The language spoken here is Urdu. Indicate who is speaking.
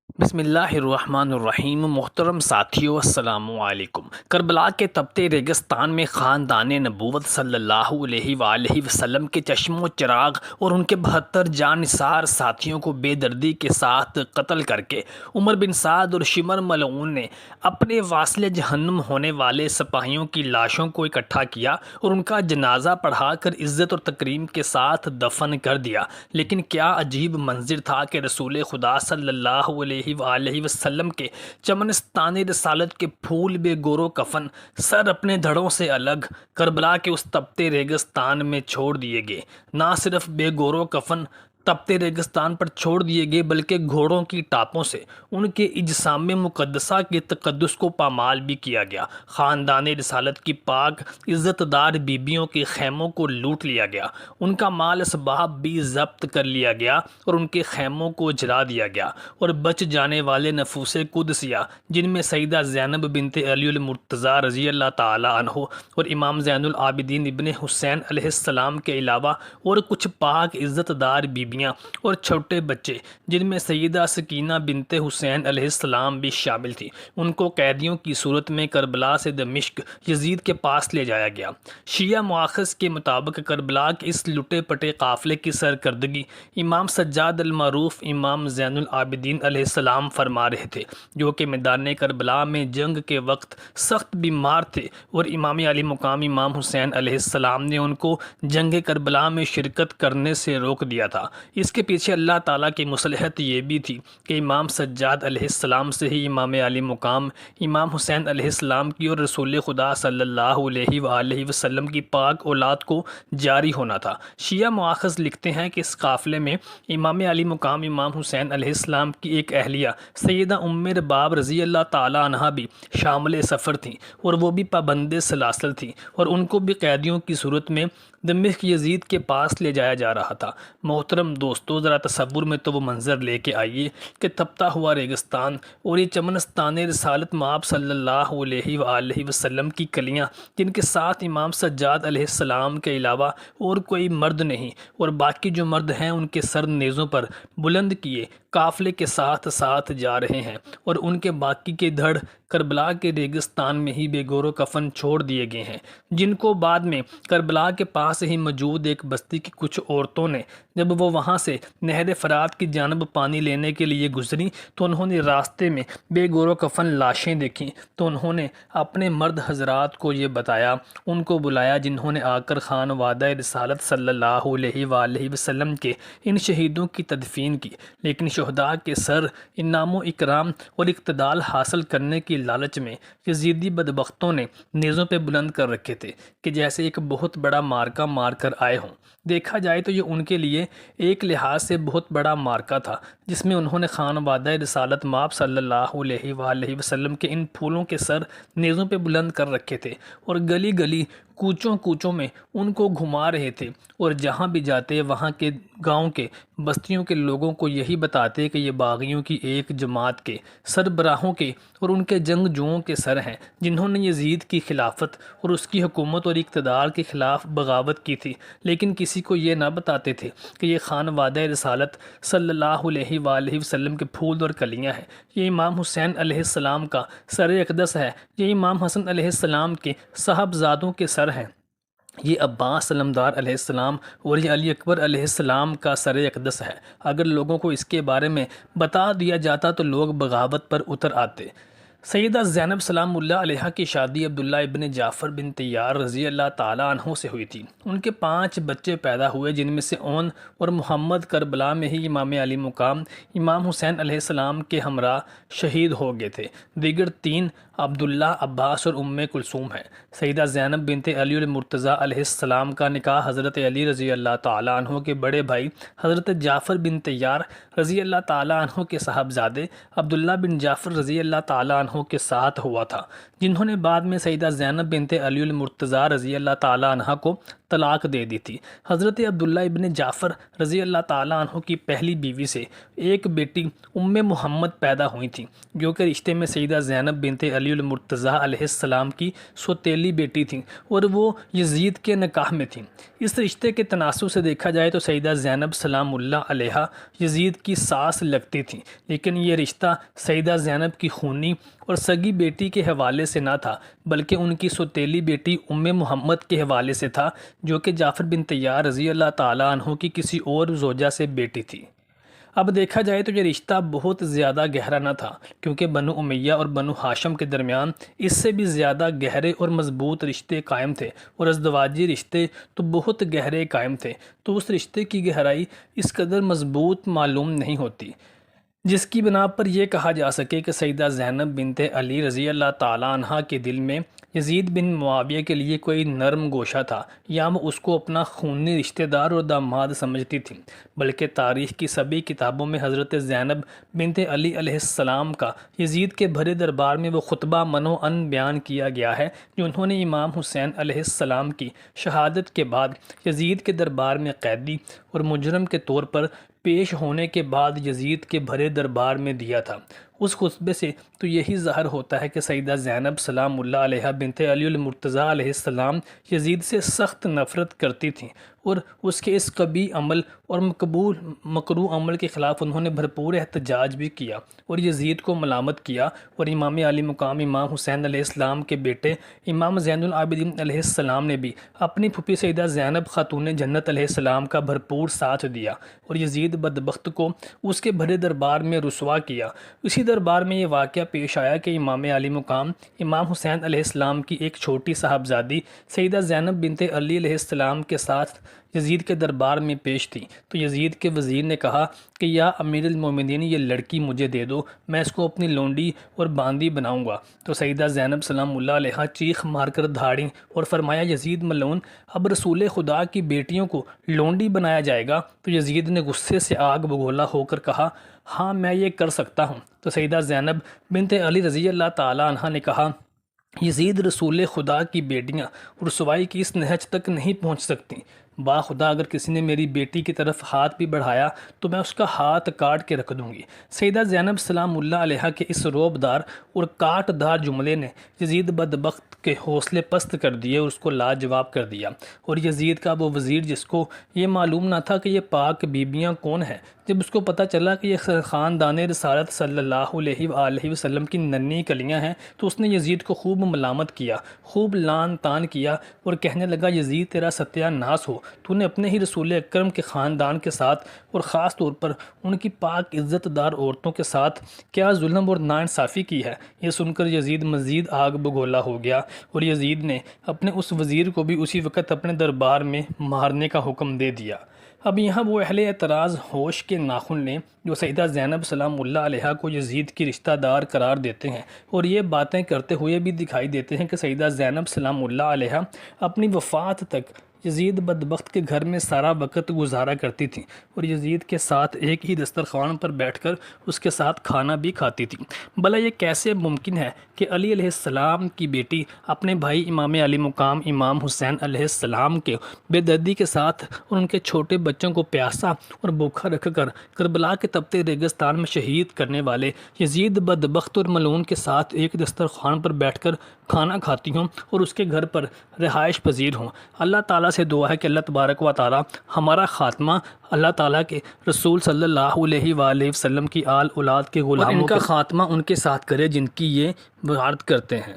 Speaker 1: بسم اللہ الرحمن الرحیم۔ محترم ساتھیو، السلام علیکم۔ کربلا کے تپتے ریگستان میں خاندان نبوت صلی اللہ علیہ وآلہ وسلم کے چشم و چراغ اور ان کے 72 جاں نثار ساتھیوں کو بے دردی کے ساتھ قتل کر کے عمر بن سعد اور شمر ملعون نے اپنے واصل جہنم ہونے والے سپاہیوں کی لاشوں کو اکٹھا کیا اور ان کا جنازہ پڑھا کر عزت اور تکریم کے ساتھ دفن کر دیا۔ لیکن کیا عجیب منظر تھا کہ رسول خدا صلی اللہ علیہ وآلہ وسلم کے چمنستان رسالت کے پھول بے گور و کفن سر اپنے دھڑوں سے الگ کربلا کے اس تپتے ریگستان میں چھوڑ دیے گئے۔ نہ صرف بے گور و کفن تپتے ریگستان پر چھوڑ دیے گئے بلکہ گھوڑوں کی ٹاپوں سے ان کے اجسام مقدسہ کے تقدس کو پامال بھی کیا گیا۔ خاندان رسالت کی پاک عزت دار بیبیوں کے خیموں کو لوٹ لیا گیا، ان کا مال اسباب بھی ضبط کر لیا گیا اور ان کے خیموں کو جلا دیا گیا، اور بچ جانے والے نفوس قدسیہ جن میں سیدہ زینب بنت علی المرتضیٰ رضی اللہ تعالی عنہ اور امام زین العابدین ابن حسین علیہ السلام کے علاوہ اور کچھ پاک عزت دار بیبیاں اور چھوٹے بچے جن میں سیدہ سکینہ بنت حسین علیہ السلام بھی شامل تھی، ان کو قیدیوں کی صورت میں کربلا سے دمشق یزید کے پاس لے جایا گیا۔ شیعہ مؤخذ کے مطابق کربلا کے اس لٹے پٹے قافلے کی سرکردگی امام سجاد المعروف امام زین العابدین علیہ السلام فرما رہے تھے، جو کہ میدان کربلا میں جنگ کے وقت سخت بیمار تھے، اور امام علی مقام امام حسین علیہ السلام نے ان کو جنگ کربلا میں شرکت کرنے سے روک دیا تھا۔ اس کے پیچھے اللہ تعالیٰ کی مصلحت یہ بھی تھی کہ امام سجاد علیہ السلام سے ہی امام علی مقام امام حسین علیہ السلام کی اور رسول خدا صلی اللہ علیہ وآلہ وسلم کی پاک اولاد کو جاری ہونا تھا۔ شیعہ مؤخذ لکھتے ہیں کہ اس قافلے میں امام علی مقام امام حسین علیہ السلام کی ایک اہلیہ سیدہ ام رباب رضی اللہ تعالی عنہا بھی شامل سفر تھیں، اور وہ بھی پابند سلاسل تھیں، اور ان کو بھی قیدیوں کی صورت میں دمشق یزید کے پاس لے جایا جا رہا تھا۔ محترم دوستو، ذرا تصور میں تو وہ منظر لے کے آئیے کہ تپتا ہوا ریگستان اور یہ چمنستان رسالت مآب صلی اللہ علیہ وآلہ وسلم کی کلیاں، جن کے ساتھ امام سجاد علیہ السلام کے علاوہ اور کوئی مرد نہیں، اور باقی جو مرد ہیں ان کے سر نیزوں پر بلند کیے قافلے کے ساتھ ساتھ جا رہے ہیں، اور ان کے باقی کے دھڑ کربلا کے ریگستان میں ہی بے گور و کفن چھوڑ دیے گئے ہیں، جن کو بعد میں کربلا کے پاس ہی موجود ایک بستی کی کچھ عورتوں نے جب وہ وہاں سے نہر فرات کی جانب پانی لینے کے لیے گزری تو انہوں نے راستے میں بے گور و کفن لاشیں دیکھیں، تو انہوں نے اپنے مرد حضرات کو یہ بتایا، ان کو بلایا جنہوں نے آ کر خانوادہ رسالت صلی اللہ علیہ وآلہ وسلم کے ان شہیدوں کی تدفین کی، لیکن شہداء کے سر انعام و اکرام اور اقتدار حاصل کرنے کی لالچ میں یزیدی بدبختوں نے نیزوں پہ بلند کر رکھے تھے کہ جیسے ایک بہت بڑا مارکہ مار کر آئے ہوں۔ دیکھا جائے تو یہ ان کے لیے ایک لحاظ سے بہت بڑا مارکہ تھا، جس میں انہوں نے خانوادہ رسالت مآب صلی اللہ علیہ وآلہ وسلم کے ان پھولوں کے سر نیزوں پہ بلند کر رکھے تھے، اور گلی گلی کوچوں کوچوں میں ان کو گھما رہے تھے، اور جہاں بھی جاتے وہاں کے گاؤں کے بستیوں کے لوگوں کو یہی بتاتے کہ یہ باغیوں کی ایک جماعت کے سربراہوں کے اور ان کے جنگجوؤں کے سر ہیں، جنہوں نے یزید کی خلافت اور اس کی حکومت اور اقتدار کے خلاف بغاوت کی تھی، لیکن کسی کو یہ نہ بتاتے تھے کہ یہ خانوادہ رسالت صلی اللہ علیہ وآلہ وسلم کے پھول اور کلیاں ہیں، یہ امام حسین علیہ السلام کا سر اقدس ہے، یہ امام حسن علیہ السلام کے صاحبزادوں کے سر ہیں، یہ عباس علمدار علیہ السلام اور یہ علی اکبر علیہ السلام کا سر اقدس ہے۔ اگر لوگوں کو اس کے بارے میں بتا دیا جاتا تو لوگ بغاوت پر اتر آتے۔ سیدہ زینب سلام اللہ علیہ کی شادی عبداللہ ابن جعفر بن طیار رضی اللہ تعالیٰ عنہ سے ہوئی تھی۔ ان کے 5 بچے پیدا ہوئے، جن میں سے اون اور محمد کربلا میں ہی امام علی مقام امام حسین علیہ السلام کے ہمراہ شہید ہو گئے تھے، دیگر 3 عبداللہ، عباس اور ام کلثوم ہیں۔ سیدہ زینب بنت علی المرتضیٰ علیہ السلام کا نکاح حضرت علی رضی اللہ تعالیٰ عنہ کے بڑے بھائی حضرت جعفر بن طیار رضی اللہ تعالیٰ عنہ کے صاحبزادے عبداللہ بن جعفر رضی اللہ تعالیٰ عنہ کے ساتھ ہوا تھا، جنہوں نے بعد میں سیدہ زینب بنت علی المرتضیٰ رضی اللہ تعالیٰ عنہ کو طلاق دے دی تھی۔ حضرت عبداللہ ابن جعفر رضی اللہ تعالیٰ عنہ کی پہلی بیوی سے ایک بیٹی ام محمد پیدا ہوئی تھی، جو کہ رشتے میں سیدہ زینب بنت علی المرتضیٰ علیہ السلام کی سوتیلی بیٹی تھیں اور وہ یزید کے نکاح میں تھیں۔ اس رشتے کے تناسب سے دیکھا جائے تو سیدہ زینب سلام اللہ علیہا یزید کی ساس لگتی تھیں، لیکن یہ رشتہ سیدہ زینب کی خونی اور سگی بیٹی کے حوالے سے نہ تھا، بلکہ ان کی سوتیلی بیٹی ام محمد کے حوالے سے تھا، جو کہ جعفر بن طیار رضی اللہ تعالیٰ عنہ کی کسی اور زوجہ سے بیٹی تھی۔ اب دیکھا جائے تو یہ رشتہ بہت زیادہ گہرا نہ تھا، کیونکہ بنو امیہ اور بنو ہاشم کے درمیان اس سے بھی زیادہ گہرے اور مضبوط رشتے قائم تھے، اور ازدواجی رشتے تو بہت گہرے قائم تھے، تو اس رشتے کی گہرائی اس قدر مضبوط معلوم نہیں ہوتی جس کی بنا پر یہ کہا جا سکے کہ سیدہ زینب بنت علی رضی اللہ تعالیٰ عنہ کے دل میں یزید بن معاویہ کے لیے کوئی نرم گوشہ تھا، یا وہ اس کو اپنا خونی رشتہ دار اور داماد سمجھتی تھی، بلکہ تاریخ کی سبھی کتابوں میں حضرت زینب بنت علی علیہ السلام کا یزید کے بھرے دربار میں وہ خطبہ منو ان بیان کیا گیا ہے جو انہوں نے امام حسین علیہ السلام کی شہادت کے بعد یزید کے دربار میں قیدی اور مجرم کے طور پر پیش ہونے کے بعد یزید کے بھرے دربار میں دیا تھا۔ اس خطبے سے تو یہی ظاہر ہوتا ہے کہ سیدہ زینب سلام اللہ علیہ بنت علی المرتضیٰ علیہ السلام یزید سے سخت نفرت کرتی تھیں، اور اس کے اس قبیح عمل اور مکروہ عمل کے خلاف انہوں نے بھرپور احتجاج بھی کیا اور یزید کو ملامت کیا، اور امام علی مقام امام حسین علیہ السلام کے بیٹے امام زین العابدین علیہ السلام نے بھی اپنی پھوپھی سیدہ زینب خاتون جنت علیہ السلام کا بھرپور ساتھ دیا اور یزید بدبخت کو اس کے بھرے دربار میں رسوا کیا۔ اسی دربار میں یہ واقعہ پیش آیا کہ امام علی مقام امام حسین علیہ السلام کی ایک چھوٹی صاحبزادی سیدہ زینب بنت علی علیہ السلام کے ساتھ یزید کے دربار میں پیش تھی، تو یزید کے وزیر نے کہا کہ یا امیر المومنین یہ لڑکی مجھے دے دو، میں اس کو اپنی لونڈی اور باندی بناؤں گا۔ تو سیدہ زینب سلام اللہ علیہ چیخ مار کر دھاڑیں اور فرمایا یزید ملعون، اب رسول خدا کی بیٹیوں کو لونڈی بنایا جائے گا؟ تو یزید نے غصے سے آگ بگولا ہو کر کہا ہاں میں یہ کر سکتا ہوں۔ تو سیدہ زینب بنت علی رضی اللہ تعالیٰ عنہ نے کہا یزید رسول خدا کی بیٹیاں رسوائی کی اس نہج تک نہیں پہنچ سکتی، با خدا اگر کسی نے میری بیٹی کی طرف ہاتھ بھی بڑھایا تو میں اس کا ہاتھ کاٹ کے رکھ دوں گی۔ سیدہ زینب سلام اللہ علیہ کے اس روب دار اور کاٹ دار جملے نے یزید بدبخت کے حوصلے پست کر دیے اور اس کو لاجواب کر دیا، اور یزید کا وہ وزیر جس کو یہ معلوم نہ تھا کہ یہ پاک بیبیاں کون ہیں، جب اس کو پتہ چلا کہ یہ خاندان رسالت صلی اللہ علیہ وآلہ وسلم کی ننھی کلیاں ہیں، تو اس نے یزید کو خوب ملامت کیا، خوب لان تان کیا اور کہنے لگا یزید تیرا ستیہ ناس ہو، تو نے اپنے ہی رسول اکرم کے خاندان کے ساتھ اور خاص طور پر ان کی پاک عزت دار عورتوں کے ساتھ کیا ظلم اور ناانصافی کی ہے۔ یہ سن کر یزید مزید آگ بگولا ہو گیا، اور یزید نے اپنے اس وزیر کو بھی اسی وقت اپنے دربار میں مارنے کا حکم دے دیا۔ اب یہاں وہ اہل اعتراض ہوش کے ناخن لیں جو سیدہ زینب سلام اللہ علیہ کو یزید کی رشتہ دار قرار دیتے ہیں اور یہ باتیں کرتے ہوئے بھی دکھائی دیتے ہیں کہ سیدہ زینب سلام اللہ علیہ اپنی وفات تک یزید بدبخت کے گھر میں سارا وقت گزارا کرتی تھیں اور یزید کے ساتھ ایک ہی دسترخوان پر بیٹھ کر اس کے ساتھ کھانا بھی کھاتی تھیں۔ بھلا یہ کیسے ممکن ہے کہ علی علیہ السلام کی بیٹی اپنے بھائی امام علی مقام امام حسین علیہ السلام کے بے دردی کے ساتھ اور ان کے چھوٹے بچوں کو پیاسا اور بھوکا رکھ کر کربلا کے تپتے ریگستان میں شہید کرنے والے یزید بدبخت اور ملعون کے ساتھ ایک دسترخوان پر بیٹھ کر کھانا کھاتی ہوں اور اس کے گھر پر رہائش پذیر ہوں؟ اللہ تعالیٰ سے دعا ہے کہ اللہ تبارک و تعالیٰ ہمارا خاتمہ اللہ تعالیٰ کے رسول صلی اللہ علیہ وآلہ وسلم کی آل اولاد کے غلاموں کا خاتمہ ان کے ساتھ کرے جن کی یہ وعارت کرتے ہیں۔